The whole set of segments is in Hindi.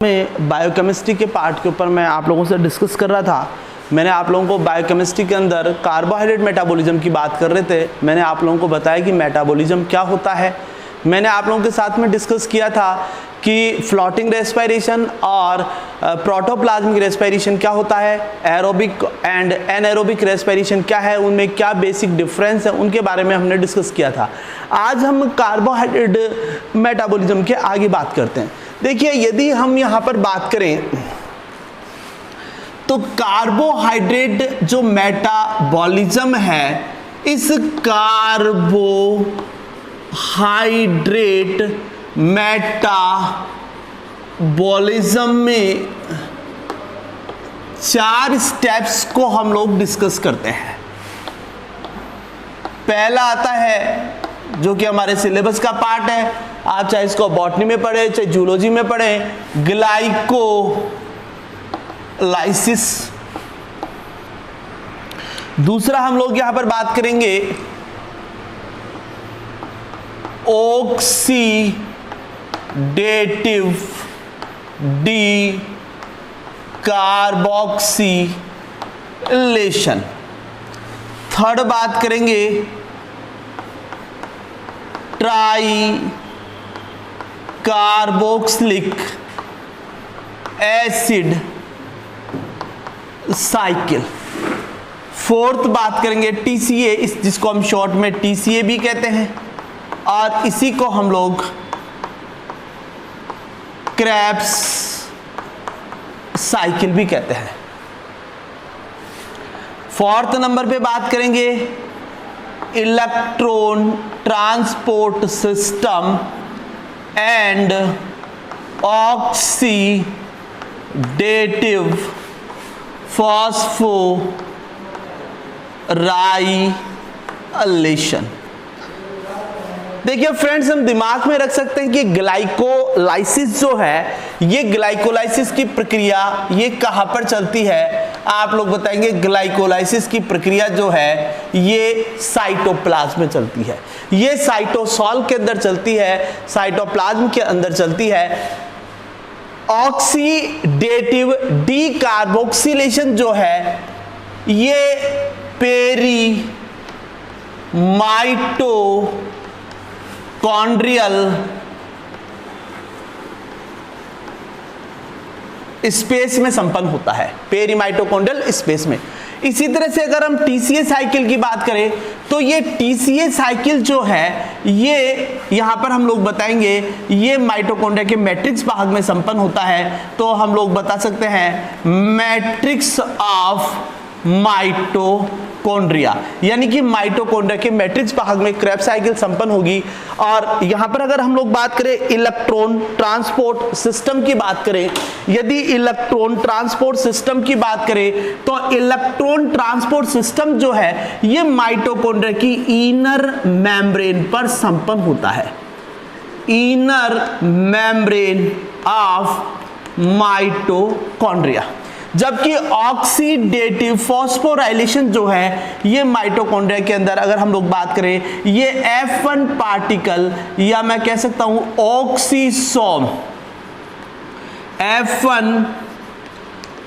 में बायोकेमिस्ट्री के पार्ट के ऊपर मैं आप लोगों से डिस्कस कर रहा था। मैंने आप लोगों को बायोकेमिस्ट्री के अंदर कार्बोहाइड्रेट मेटाबॉलिज्म की बात कर रहे थे। मैंने आप लोगों को बताया कि मेटाबॉलिज्म क्या होता है। मैंने आप लोगों के साथ में डिस्कस किया था कि फ्लोटिंग रेस्पिरेशन और प्रोटोप्लाज्मिक रेस्पिरेशन क्या होता है, एरोबिक एंड एनाएरोबिक रेस्पिरेशन क्या है, उनमें क्या बेसिक डिफरेंस है, उनके बारे में हमने डिस्कस किया था। आज हम कार्बोहाइड्रेट मेटाबॉलिज्म के आगे बात करते हैं। देखिए, यदि हम यहाँ पर बात करें तो कार्बोहाइड्रेट जो मेटाबॉलिज्म है, इस कार्बोहाइड्रेट मेटाबॉलिज्म में 4 स्टेप्स को हम लोग डिस्कस करते हैं। पहला आता है जो कि हमारे सिलेबस का पार्ट है, आप चाहे इसको बॉटनी में पढ़े चाहे जूलॉजी में पढ़े, ग्लाइकोलाइसिस। दूसरा हम लोग यहां पर बात करेंगे ऑक्सीडेटिव डीकार्बोक्सिलेशन। थर्ड बात करेंगे try carboxylic acid cycle. Fourth बात करेंगे टीसीए, जिसको हम शॉर्ट में टीसीए भी कहते हैं, और इसी को हम लोग क्रेब्स साइकिल भी कहते हैं। फोर्थ नंबर पे बात करेंगे electron transport system and oxidative phosphorylation. देखिए फ्रेंड्स, हम दिमाग में रख सकते हैं कि ग्लाइकोलाइसिस जो है, ये ग्लाइकोलाइसिस की प्रक्रिया ये कहां पर चलती है। आप लोग बताएंगे ग्लाइकोलाइसिस की प्रक्रिया जो है ये साइटोप्लाज्म में चलती है, ये साइटोसॉल के अंदर चलती है, साइटोप्लाज्म के अंदर चलती है। ऑक्सीडेटिव डीकार्बोक्सिलेशन जो है ये पेरीमाइटोकॉन्ड्रियल स्पेस में संपन्न होता है, पेरीमाइटोकॉन्ड्रियल स्पेस में। इसी तरह से अगर हम टीसीए साइकिल की बात करें तो ये टीसीए साइकिल जो है ये यहां पर हम लोग बताएंगे ये माइटोकॉन्ड्रिया के मैट्रिक्स भाग में संपन्न होता है। तो हम लोग बता सकते हैं मैट्रिक्स ऑफ माइटोकॉन्ड्रिया, यानी कि माइटोकॉन्ड्रिया के मैट्रिक्स भाग में क्रेब्स साइकिल संपन्न होगी। और यहां पर अगर हम लोग बात करें इलेक्ट्रॉन ट्रांसपोर्ट सिस्टम की बात करें, यदि इलेक्ट्रॉन ट्रांसपोर्ट सिस्टम की बात करें तो इलेक्ट्रॉन ट्रांसपोर्ट सिस्टम जो है ये माइटोकॉन्ड्रिया की इनर मेम्ब्रेन पर संपन्न होता है, इनर मेम्ब्रेन ऑफ माइटोकॉन्ड्रिया। जबकि ऑक्सीडेटिव फॉस्फोराइलेशन जो है ये माइटोकॉन्ड्रिया के अंदर अगर हम लोग बात करें, ये F1 पार्टिकल या मैं कह सकता हूं ऑक्सीसोम, F1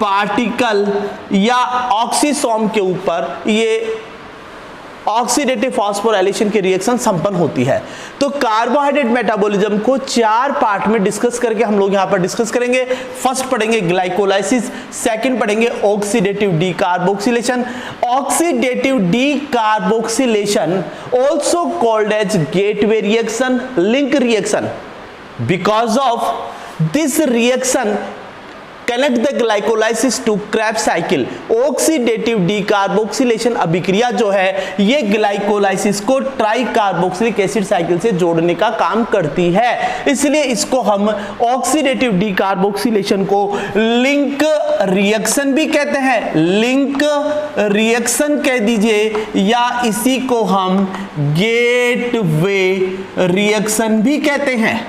पार्टिकल या ऑक्सीसोम के ऊपर ये ऑक्सीडेटिव फॉस्फोराइलेशन की रिएक्शन संपन्न होती है। तो कार्बोहाइड्रेट मेटाबॉलिज्म को 4 पार्ट में डिस्कस करके हम लोग यहां पर डिस्कस करेंगे। फर्स्ट पढ़ेंगे ग्लाइकोलाइसिस, सेकंड पढ़ेंगे oxidative decarboxylation. Oxidative decarboxylation also called as gateway reaction, link reaction, because of this reaction connect the glycolysis to Krebs cycle. Oxidative decarboxylation अभिक्रिया जो है ये ग्लाइकोलाइसिस को ट्राई कार्बोक्सिलिक एसिड साइकिल से जोड़ने का काम करती है, इसलिए इसको हम ऑक्सीडेटिव डीकार्बोक्सिलेशन को लिंक रिएक्शन भी कहते हैं, लिंक रिएक्शन कह दीजिए, या इसी को हम गेटवे रिएक्शन भी कहते हैं।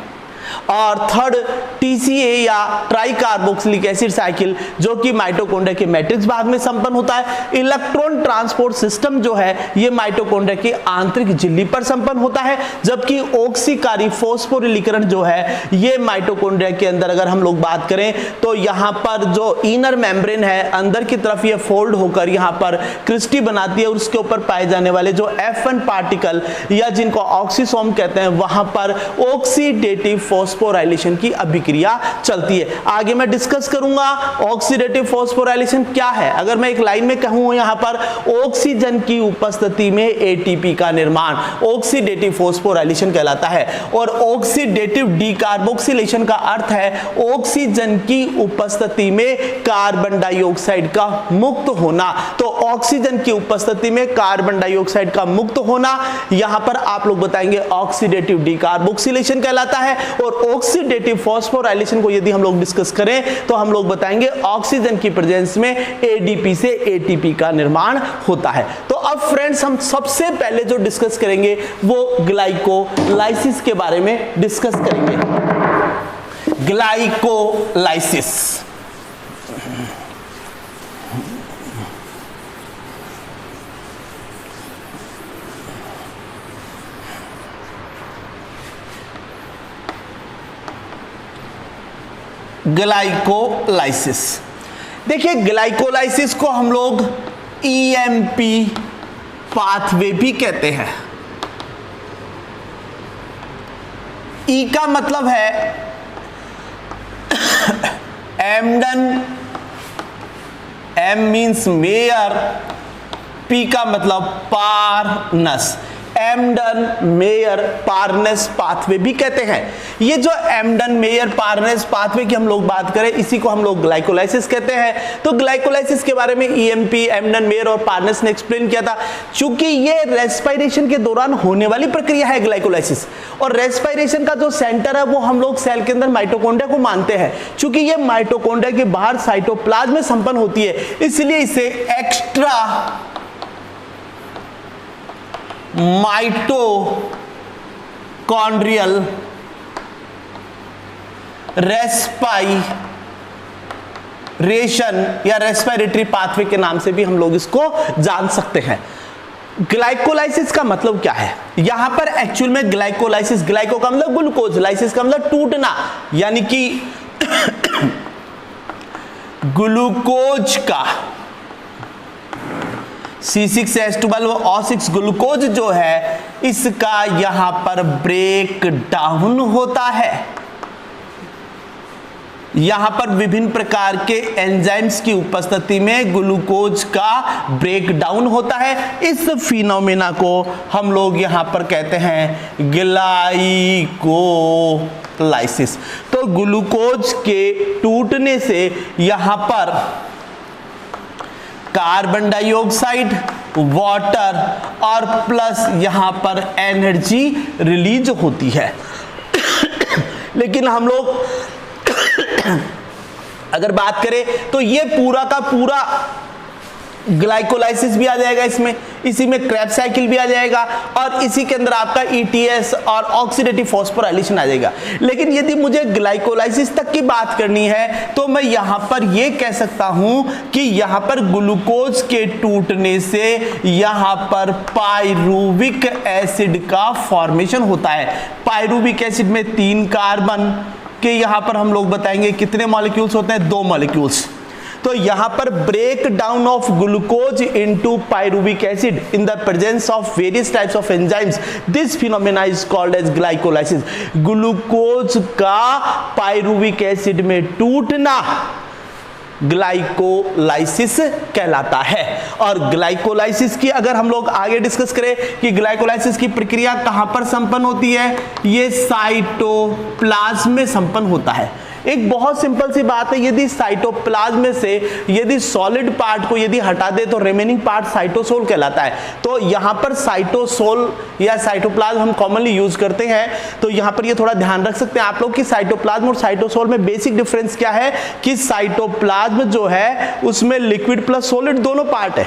और थर्ड TCA या ट्राई कार्बोक्सिलिक एसिड साइकिल जो कि माइटोकॉन्ड्रिया के मैट्रिक्स भाग में संपन्न होता है। इलेक्ट्रॉन ट्रांसपोर्ट सिस्टम जो है ये माइटोकॉन्ड्रिया की आंतरिक झिल्ली पर संपन्न होता है, जबकि ऑक्सीकारी फॉस्फोरिलीकरण जो है ये माइटोकॉन्ड्रिया के अंदर अगर हम लोग बात करें तो यहाँ पर जो इनर मेम्ब्रेन है अंदर की तरफ ये फोल्ड होकर यहाँ पर क्रिस्टी बनाती है और उसके ऊपर पाए जाने वाले जो F1 पार्टिकल या जिनको ऑक्सीसोम कहते हैं वहां पर ऑक्सीडेटिव फॉस्फोराइलेशन की अभिक्रिया चलती है। आगे मैं डिस्कस करूंगा ऑक्सीडेटिव फॉस्फोराइलेशन क्या है। अगर मैं एक लाइन में कहूं यहाँ पर ऑक्सीजन की उपस्थिति में ATP का निर्माण ऑक्सीडेटिव फॉस्फोराइलेशन कहलाता है, और ऑक्सीडेटिव डीकार्बोक्सिलेशन का अर्थ है ऑक्सीजन की उपस्थिति में कार्बन डाइऑक्साइड का मुक्त होना। तो ऑक्सीजन की उपस्थिति में कार्बन डाइऑक्साइड का मुक्त होना यहां पर आप लोग बताएंगे ऑक्सीडेटिव डीकार्बोक्सिलेशन कहलाता है, और ऑक्सीडेटिव फॉस्फोराइलेशन को यदि हम लोग डिस्कस करें तो हम लोग बताएंगे ऑक्सीजन की प्रेजेंस में ADP से ATP का निर्माण होता है। तो अब फ्रेंड्स हम सबसे पहले जो डिस्कस करेंगे वो ग्लाइकोलाइसिस के बारे में डिस्कस करेंगे। ग्लाइकोलाइसिस ग्लाइकोलाइसिस देखिए, ग्लाइकोलाइसिस को हम लोग EMP पाथवे भी कहते हैं। E का मतलब है एमडन, M मीन्स मेयर, P का मतलब पारनस, एमडन मेयर पारनेस पाथवे भी कहते हैं। ये जो एमडन मेयर पारनेस पाथवे की हम लोग बात करें इसी को हम लोग ग्लाइकोलाइसिस कहते हैं। तो ग्लाइकोलाइसिस के बारे में EMP, एमडन मेयर और पारनेस ने एक्सप्लेन किया था। चूंकि ये रेस्पिरेशन के दौरान होने वाली प्रक्रिया है ग्लाइकोलाइसिस, और रेस्पिरेशन का जो सेंटर है वो हम लोग सेल के अंदर माइटोकॉन्ड्रिया को मानते हैं। चूंकि ये माइटोकॉन्ड्रिया के बाहर साइटोप्लाज्म में संपन्न होती है इसलिए इसे एक्स्ट्रा माइटोकॉन्ड्रियल रेस्पिरेशन या रेस्पिरेटरी पाथवे के नाम से भी हम लोग इसको जान सकते हैं। ग्लाइकोलाइसिस का मतलब क्या है? यहां पर एक्चुअल में ग्लाइकोलाइसिस, ग्लाइको का मतलब ग्लूकोज, लाइसिस का मतलब टूटना, यानी कि ग्लूकोज का C6H12 O6 ग्लूकोज जो है इसका यहां पर ब्रेक डाउन होता है। यहां पर विभिन्न प्रकार के एंजाइम्स की उपस्थिति में ग्लूकोज का ब्रेक डाउन होता है। इस फिनोमेना को हम लोग यहां पर कहते हैं ग्लाइकोलाइसिस। तो ग्लूकोज के टूटने से यहां पर कार्बन डाइऑक्साइड, वाटर और प्लस यहां पर एनर्जी रिलीज होती है। लेकिन हम लोग अगर बात करें तो ये पूरा का पूरा ग्लाइकोलाइसिस भी आ जाएगा इसमें, इसी में क्रेब्स साइकिल भी आ जाएगा और इसी के अंदर आपका ETS और ऑक्सीडेटिव फॉस्फोराइलेशन आ जाएगा। लेकिन यदि मुझे ग्लाइकोलाइसिस तक की बात करनी है तो मैं यहां पर ये कह सकता हूं कि यहां पर ग्लूकोज के टूटने से यहां पर पाइरुविक एसिड का फॉर्मेशन होता है। पाइरुविक एसिड में 3 कार्बन के यहां पर हम लोग बताएंगे कितने मॉलिक्यूल्स होते हैं, 2 मॉलिक्यूल्स। तो यहां पर break down of glucose into pyruvic acid in the presence of various types of enzymes, this phenomena is called as glycolysis. Glucose का पाइरुविक एसिड में टूटना ग्लाइकोलाइसिस कहलाता है। और ग्लाइकोलाइसिस की अगर हम लोग आगे डिस्कस करें कि ग्लाइकोलाइसिस की प्रक्रिया कहां पर संपन्न होती है, ये साइटोप्लाज्म में संपन्न होता है। एक बहुत सिंपल सी बात है, यदि साइटोप्लाज्म में से यदि सॉलिड पार्ट को यदि हटा दे तो रिमेनिंग पार्ट साइटोसोल कहलाता है। तो यहां पर साइटोसोल या साइटोप्लाज्म हम कॉमनली यूज करते हैं, तो यहां पर ये थोड़ा ध्यान रख सकते हैं आप लोग कि साइटोप्लाज्म और साइटोसोल में बेसिक डिफरेंस क्या है कि साइटोप्लाज्म जो है उसमें लिक्विड प्लस सॉलिड दोनों पार्ट है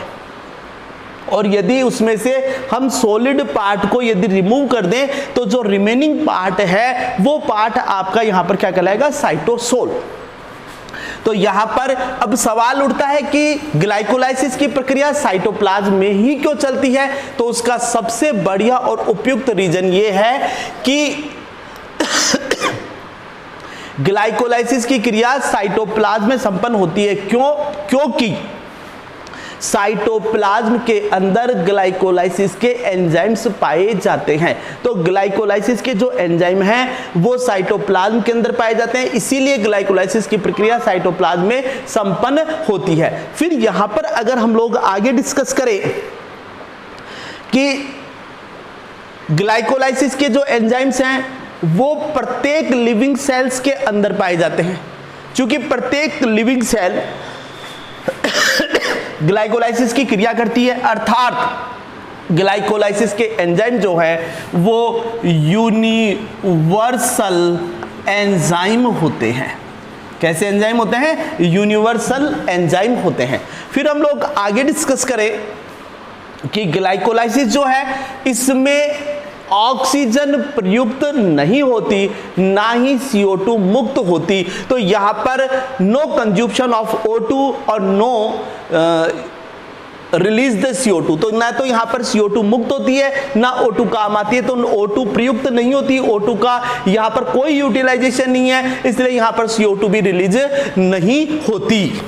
और यदि उसमें से हम सॉलिड पार्ट को यदि रिमूव कर दें तो जो रिमेनिंग पार्ट है वो पार्ट आपका यहां पर क्या कहलाएगा, साइटोसोल। तो यहां पर अब सवाल उठता है कि ग्लाइकोलाइसिस की प्रक्रिया साइटोप्लाज्म में ही क्यों चलती है। तो उसका सबसे बढ़िया और उपयुक्त रीजन ये है कि ग्लाइकोलाइसिस की क्रिया साइटोप्लाज्म में संपन्न होती है। क्यों? क्योंकि साइटोप्लाज्म के अंदर ग्लाइकोलाइसिस के एंजाइम्स पाए जाते हैं। तो ग्लाइकोलाइसिस के जो एंजाइम हैं वो साइटोप्लाज्म के अंदर पाए जाते हैं, इसीलिए ग्लाइकोलाइसिस की प्रक्रिया साइटोप्लाज्म में संपन्न होती है। फिर यहां पर अगर हम लोग आगे डिस्कस करें कि ग्लाइकोलाइसिस के जो एंजाइम्स हैं वो प्रत्येक लिविंग सेल्स के अंदर पाए जाते हैं। क्योंकि प्रत्येक लिविंग सेल ग्लाइकोलाइसिस की क्रिया करती है, अर्थात ग्लाइकोलाइसिस के एंजाइम जो है वो यूनिवर्सल एंजाइम होते हैं। कैसे एंजाइम होते हैं? यूनिवर्सल एंजाइम होते हैं। फिर हम लोग आगे डिस्कस करें कि ग्लाइकोलाइसिस जो है इसमें ऑक्सीजन प्रयुक्त नहीं होती, ना ही CO2 मुक्त होती। तो यहां पर नो कंजम्पशन ऑफ O2 और नो रिलीज द CO2। तो ना तो यहां पर CO2 मुक्त होती है ना O2 काम आती है, तो O2 प्रयुक्त नहीं होती, O2 का यहां पर कोई यूटिलाइजेशन नहीं है, इसलिए यहां पर CO2 भी रिलीज नहीं होती।